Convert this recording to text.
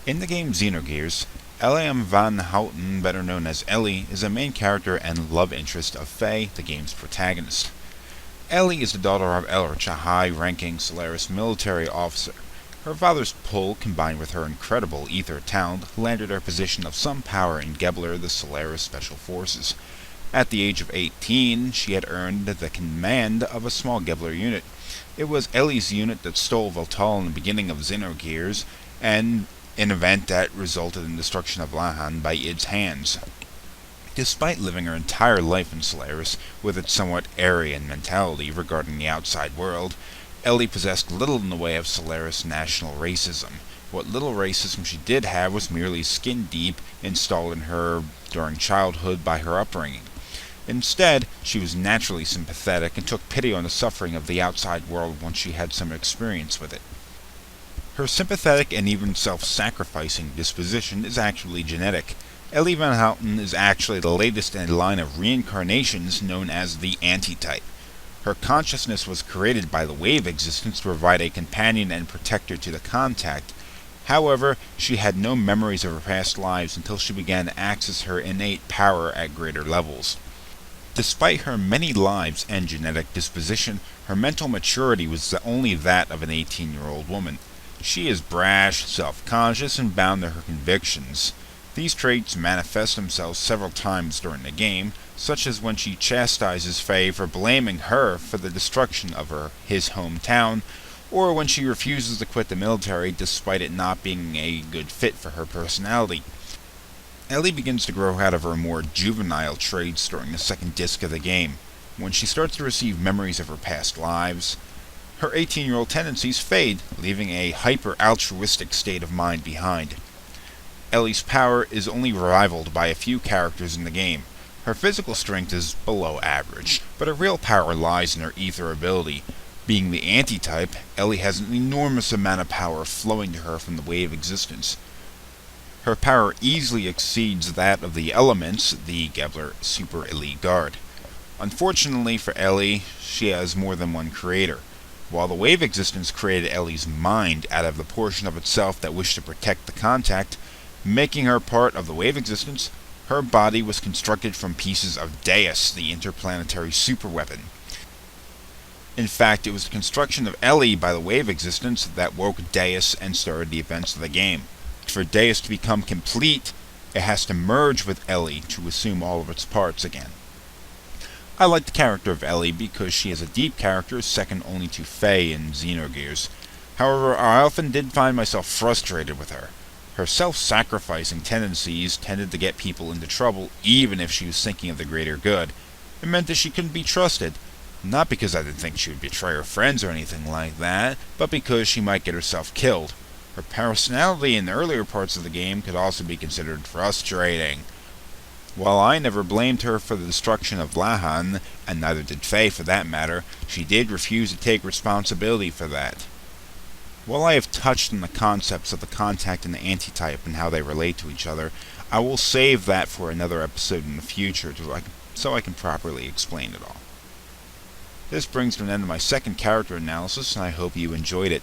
In the game Xenogears, Elly Van Houten, better known as Elly, is a main character and love interest of Faye, the game's protagonist. Elly is the daughter of Elrich, a high-ranking Solaris military officer. Her father's pull, combined with her incredible ether talent, landed her a position of some power in Gebler, the Solaris Special Forces. At the age of 18, she had earned the command of a small Gebler unit. It was Elly's unit that stole Voltal in the beginning of Xenogears, and an event that resulted in the destruction of Lahan by Id's hands. Despite living her entire life in Solaris, with its somewhat Aryan mentality regarding the outside world, Elly possessed little in the way of Solaris national racism. What little racism she did have was merely skin-deep, installed in her during childhood by her upbringing. Instead, she was naturally sympathetic and took pity on the suffering of the outside world once she had some experience with it. Her sympathetic and even self-sacrificing disposition is actually genetic. Elly Van Houten is actually the latest in a line of reincarnations known as the Antitype. Her consciousness was created by the wave existence to provide a companion and protector to the contact. However, she had no memories of her past lives until she began to access her innate power at greater levels. Despite her many lives and genetic disposition, her mental maturity was only that of an 18-year-old woman. She is brash, self-conscious, and bound to her convictions. These traits manifest themselves several times during the game, such as when she chastises Faye for blaming her for the destruction of his hometown, or when she refuses to quit the military despite it not being a good fit for her personality. Elly begins to grow out of her more juvenile traits during the second disc of the game, when she starts to receive memories of her past lives. Her 18-year-old tendencies fade, leaving a hyper-altruistic state of mind behind. Elly's power is only rivaled by a few characters in the game. Her physical strength is below average, but her real power lies in her ether ability. Being the anti-type, Elly has an enormous amount of power flowing to her from the wave existence. Her power easily exceeds that of the elements, the Gebler Super Elite Guard. Unfortunately for Elly, she has more than one creator. While the wave existence created Elly's mind out of the portion of itself that wished to protect the contact, making her part of the wave existence, her body was constructed from pieces of Deus, the interplanetary superweapon. In fact, it was the construction of Elly by the wave existence that woke Deus and started the events of the game. For Deus to become complete, it has to merge with Elly to assume all of its parts again. I like the character of Elly because she is a deep character second only to Faye in Xenogears. However, I often did find myself frustrated with her. Her self-sacrificing tendencies tended to get people into trouble even if she was thinking of the greater good. It meant that she couldn't be trusted, not because I didn't think she would betray her friends or anything like that, but because she might get herself killed. Her personality in the earlier parts of the game could also be considered frustrating. While I never blamed her for the destruction of Lahan, and neither did Faye for that matter, she did refuse to take responsibility for that. While I have touched on the concepts of the contact and the antitype and how they relate to each other, I will save that for another episode in the future so I can properly explain it all. This brings to an end my second character analysis, and I hope you enjoyed it.